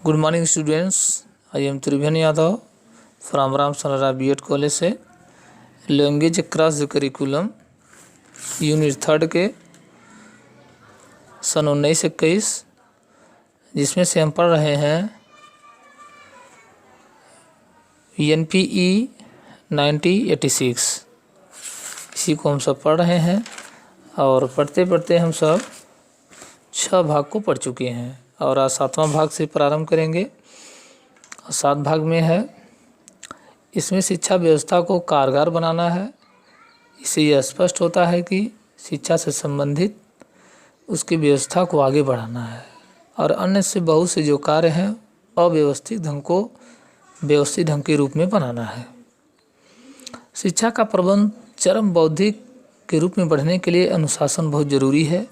Good morning students. I am Tribhuvan Yadav from Ram Sanara B.Ed college से language cross curriculum unit 3 के सन 1921 जिसमें से हम पढ़ रहे हैं NPE 9086। इसी को हम सब पढ़ रहे हैं और पढ़ते पढ़ते हम सब 6 भाग को पढ़ चुके हैं और आज 7वां भाग से प्रारंभ करेंगे। 7 भाग में है, इसमें शिक्षा व्यवस्था को कारगर बनाना है। इससे यह स्पष्ट होता है कि शिक्षा से संबंधित उसकी व्यवस्था को आगे बढ़ाना है और अन्य से बहुत से जो कार्य हैं अव्यवस्थित ढंग को व्यवस्थित ढंग के रूप में बनाना है। शिक्षा का प्रबंध चरम बौद्धिक के रूप में बढ़ने के लिए अनुशासन बहुत ज़रूरी है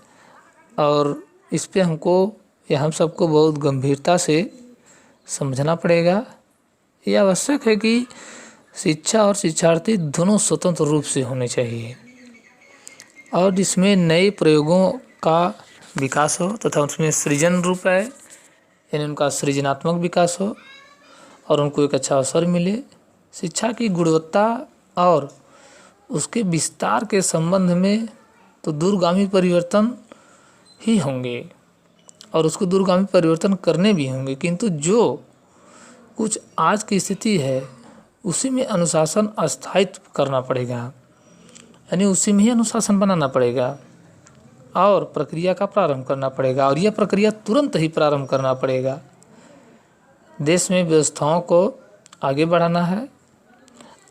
और इस पे हमको या हम सबको बहुत गंभीरता से समझना पड़ेगा। यह आवश्यक है कि शिक्षा और शिक्षार्थी दोनों स्वतंत्र रूप से होने चाहिए और इसमें नए प्रयोगों का विकास हो तथा उसमें सृजन रूप है, यानी उनका सृजनात्मक विकास हो और उनको एक अच्छा अवसर मिले। शिक्षा की गुणवत्ता और उसके विस्तार के संबंध में तो दूरगामी परिवर्तन ही होंगे और उसको दूरगामी परिवर्तन करने भी होंगे, किंतु जो कुछ आज की स्थिति है उसी में अनुशासन स्थायित्व करना पड़ेगा, यानी उसी में ही अनुशासन बनाना पड़ेगा और प्रक्रिया का प्रारंभ करना पड़ेगा और यह प्रक्रिया तुरंत ही प्रारंभ करना पड़ेगा। देश में व्यवस्थाओं को आगे बढ़ाना है,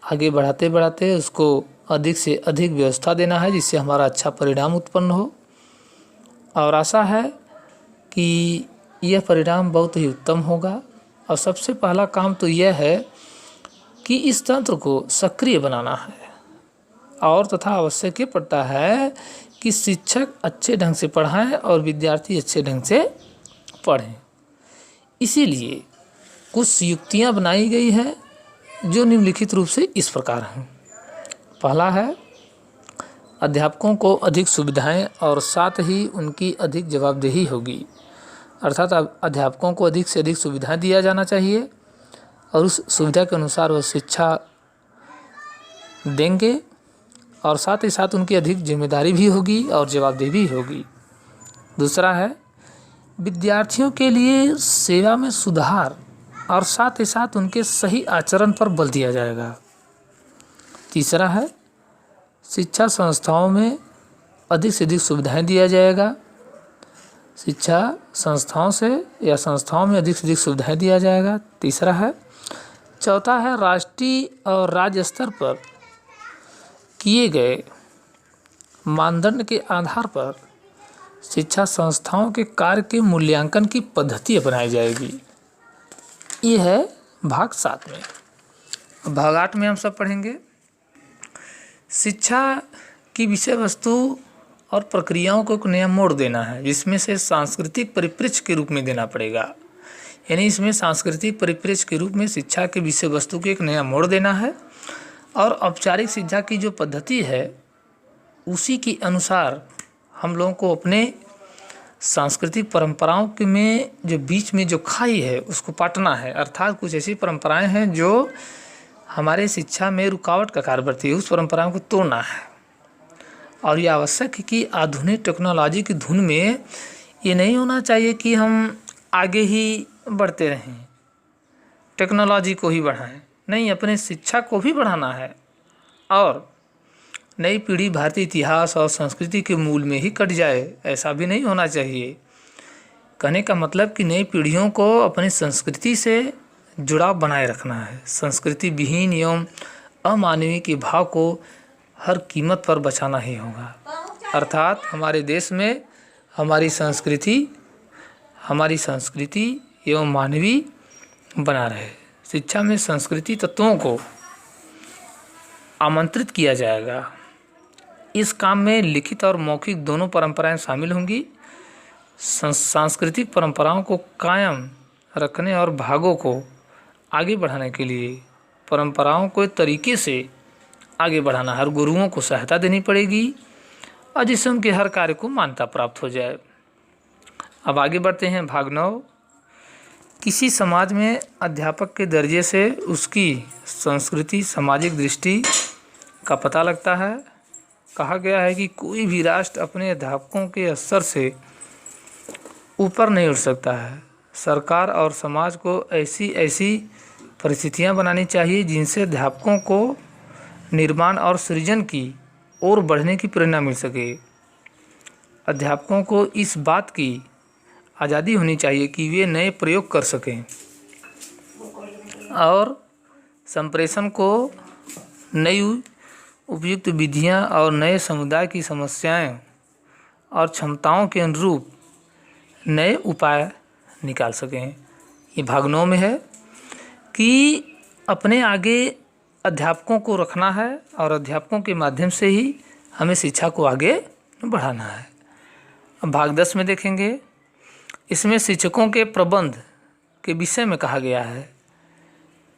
आगे बढ़ाते बढ़ाते उसको अधिक से अधिक व्यवस्था देना है जिससे हमारा अच्छा परिणाम उत्पन्न हो और आशा है कि यह परिणाम बहुत ही उत्तम होगा। और सबसे पहला काम तो यह है कि इस तंत्र को सक्रिय बनाना है और तथा आवश्यक ये पड़ता है कि शिक्षक अच्छे ढंग से पढ़ाएं और विद्यार्थी अच्छे ढंग से पढ़ें। इसीलिए कुछ युक्तियां बनाई गई हैं जो निम्नलिखित रूप से इस प्रकार हैं। पहला है, अध्यापकों को अधिक सुविधाएं और साथ ही उनकी अधिक जवाबदेही होगी, अर्थात अध्यापकों को अधिक से अधिक सुविधाएं दिया जाना चाहिए और उस सुविधा के अनुसार वो शिक्षा देंगे और साथ ही साथ उनकी अधिक जिम्मेदारी भी होगी और जवाबदेही भी होगी। दूसरा है, विद्यार्थियों के लिए सेवा में सुधार और साथ ही साथ उनके सही आचरण पर बल दिया जाएगा। तीसरा है, शिक्षा संस्थाओं में अधिक से अधिक सुविधाएं दिया जाएगा, शिक्षा संस्थाओं से या संस्थाओं में अधिक से अधिक सुविधाएं दिया जाएगा। तीसरा है, चौथा है, राष्ट्रीय और राज्य स्तर पर किए गए मानदंड के आधार पर शिक्षा संस्थाओं के कार्य के मूल्यांकन की पद्धति अपनाई जाएगी। ये है भाग 7 में। भाग 8 में हम सब पढ़ेंगे शिक्षा की विषय वस्तु और प्रक्रियाओं को एक नया मोड़ देना है, जिसमें से सांस्कृतिक परिप्रेक्ष्य के रूप में देना पड़ेगा। यानी इसमें सांस्कृतिक परिप्रेक्ष्य के रूप में शिक्षा के विषय वस्तु को एक नया मोड़ देना है और औपचारिक शिक्षा की जो पद्धति है उसी के अनुसार हम लोगों को अपने सांस्कृतिक परंपराओं के में जो बीच में जो खाई है उसको पाटना है, अर्थात कुछ ऐसी परंपराएं हैं जो हमारे शिक्षा में रुकावट का कार्य करती है, उस परंपराओं को तोड़ना है। और ये आवश्यक है कि आधुनिक टेक्नोलॉजी की धुन में ये नहीं होना चाहिए कि हम आगे ही बढ़ते रहें, टेक्नोलॉजी को ही बढ़ाएं, नहीं, अपने शिक्षा को भी बढ़ाना है और नई पीढ़ी भारतीय इतिहास और संस्कृति के मूल में ही कट जाए, ऐसा भी नहीं होना चाहिए। कहने का मतलब कि नई पीढ़ियों को अपनी संस्कृति से जुड़ाव बनाए रखना है, संस्कृति विहीन एवं अमानवीय के भाव को हर कीमत पर बचाना ही होगा। अर्थात हमारे देश में हमारी संस्कृति एवं मानवीय बना रहे। शिक्षा में संस्कृति तत्वों को आमंत्रित किया जाएगा। इस काम में लिखित और मौखिक दोनों परंपराएं शामिल होंगी। सांस्कृतिक परंपराओं को कायम रखने और भागों को आगे बढ़ाने के लिए परंपराओं को एक तरीके से आगे बढ़ाना, हर गुरुओं को सहायता देनी पड़ेगी और जिससे उनके हर कार्य को मान्यता प्राप्त हो जाए। अब आगे बढ़ते हैं भाग 9। किसी समाज में अध्यापक के दर्जे से उसकी संस्कृति, सामाजिक दृष्टि का पता लगता है। कहा गया है कि कोई भी राष्ट्र अपने अध्यापकों के स्तर से ऊपर नहीं उठ सकता है। सरकार और समाज को ऐसी परिस्थितियां बनानी चाहिए जिनसे अध्यापकों को निर्माण और सृजन की ओर बढ़ने की प्रेरणा मिल सके। अध्यापकों को इस बात की आज़ादी होनी चाहिए कि वे नए प्रयोग कर सकें और संप्रेषण को नई उपयुक्त विधियां और नए समुदाय की समस्याएं और क्षमताओं के अनुरूप नए उपाय निकाल सकें। ये भाग 9 में है कि अपने आगे अध्यापकों को रखना है और अध्यापकों के माध्यम से ही हमें शिक्षा को आगे बढ़ाना है। अब भाग 10 में देखेंगे, इसमें शिक्षकों के प्रबंध के विषय में कहा गया है।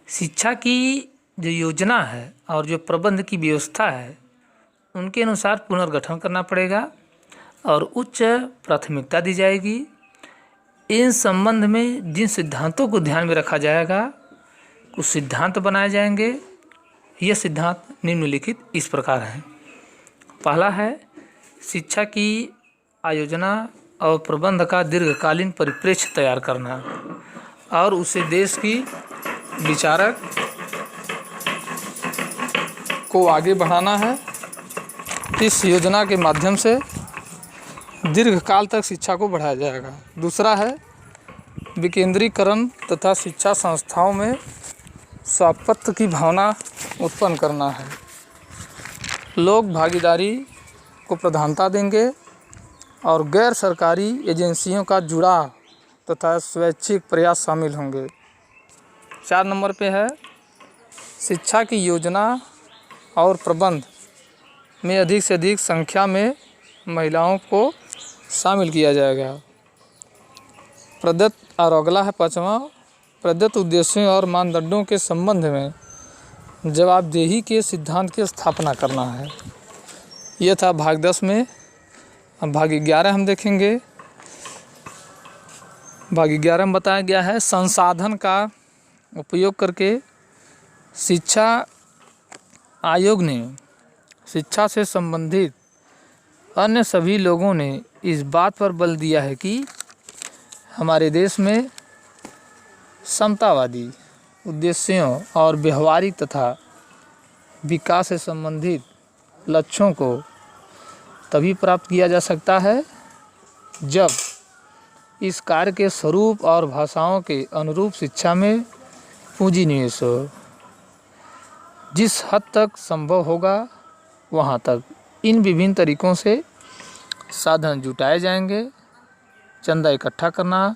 शिक्षा की जो योजना है और जो प्रबंध की व्यवस्था है उनके अनुसार पुनर्गठन करना पड़ेगा और उच्च प्राथमिकता दी जाएगी। इन संबंध में जिन सिद्धांतों को ध्यान में रखा जाएगा कुछ सिद्धांत बनाए जाएंगे। ये सिद्धांत निम्नलिखित इस प्रकार हैं। पहला है शिक्षा की आयोजना और प्रबंध का दीर्घकालीन परिप्रेक्ष्य तैयार करना और उसे देश की विचारक को आगे बढ़ाना है। इस योजना के माध्यम से दीर्घकाल तक शिक्षा को बढ़ाया जाएगा। दूसरा है विकेंद्रीकरण तथा शिक्षा संस्थाओं में स्वायत्त की भावना उत्पन्न करना है। लोग भागीदारी को प्रधानता देंगे और गैर सरकारी एजेंसियों का जुड़ाव तथा स्वैच्छिक प्रयास शामिल होंगे। 4 नंबर पे है शिक्षा की योजना और प्रबंध में अधिक से अधिक संख्या में महिलाओं को शामिल किया जाएगा। प्रदत्त और अगला है 5वां, प्रदत्त उद्देश्यों और मानदंडों के संबंध में जवाबदेही के सिद्धांत की स्थापना करना है। यह था भाग 10 में। अब भाग 11 हम देखेंगे। भाग 11 में बताया गया है संसाधन का उपयोग करके शिक्षा आयोग ने शिक्षा से संबंधित अन्य सभी लोगों ने इस बात पर बल दिया है कि हमारे देश में समतावादी उद्देश्यों और व्यवहारिक तथा विकास से संबंधित लक्ष्यों को तभी प्राप्त किया जा सकता है जब इस कार्य के स्वरूप और भाषाओं के अनुरूप शिक्षा में पूंजी निवेश हो। जिस हद तक संभव होगा वहाँ तक इन विभिन्न तरीकों से साधन जुटाए जाएंगे। चंदा इकट्ठा करना,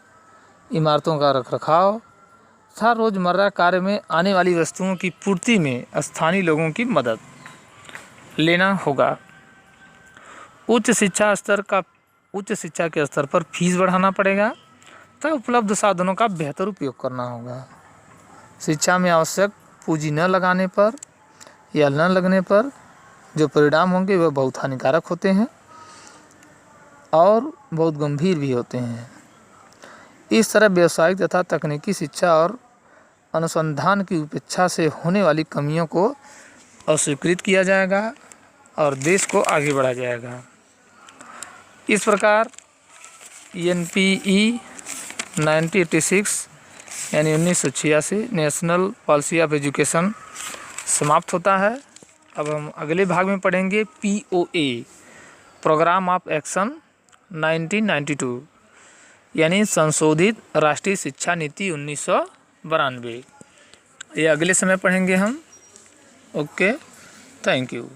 इमारतों का रखरखाव तथा रोज़मर्रा कार्य में आने वाली वस्तुओं की पूर्ति में स्थानीय लोगों की मदद लेना होगा। उच्च शिक्षा के स्तर पर फीस बढ़ाना पड़ेगा तथा उपलब्ध साधनों का बेहतर उपयोग करना होगा। शिक्षा में आवश्यक पूंजी न लगाने पर या न लगने पर जो परिणाम होंगे वह बहुत हानिकारक होते हैं और बहुत गंभीर भी होते हैं। इस तरह व्यावसायिक तथा तकनीकी शिक्षा और अनुसंधान की उपेक्षा से होने वाली कमियों को अस्वीकृत किया जाएगा और देश को आगे बढ़ाया जाएगा। इस प्रकार NPE 1986 यानी 1986 नेशनल पॉलिसी ऑफ एजुकेशन समाप्त होता है। अब हम अगले भाग में पढ़ेंगे POA प्रोग्राम ऑफ एक्शन 1992 यानी संशोधित राष्ट्रीय शिक्षा नीति 1992। ये अगले समय पढ़ेंगे हम। Okay, thank you.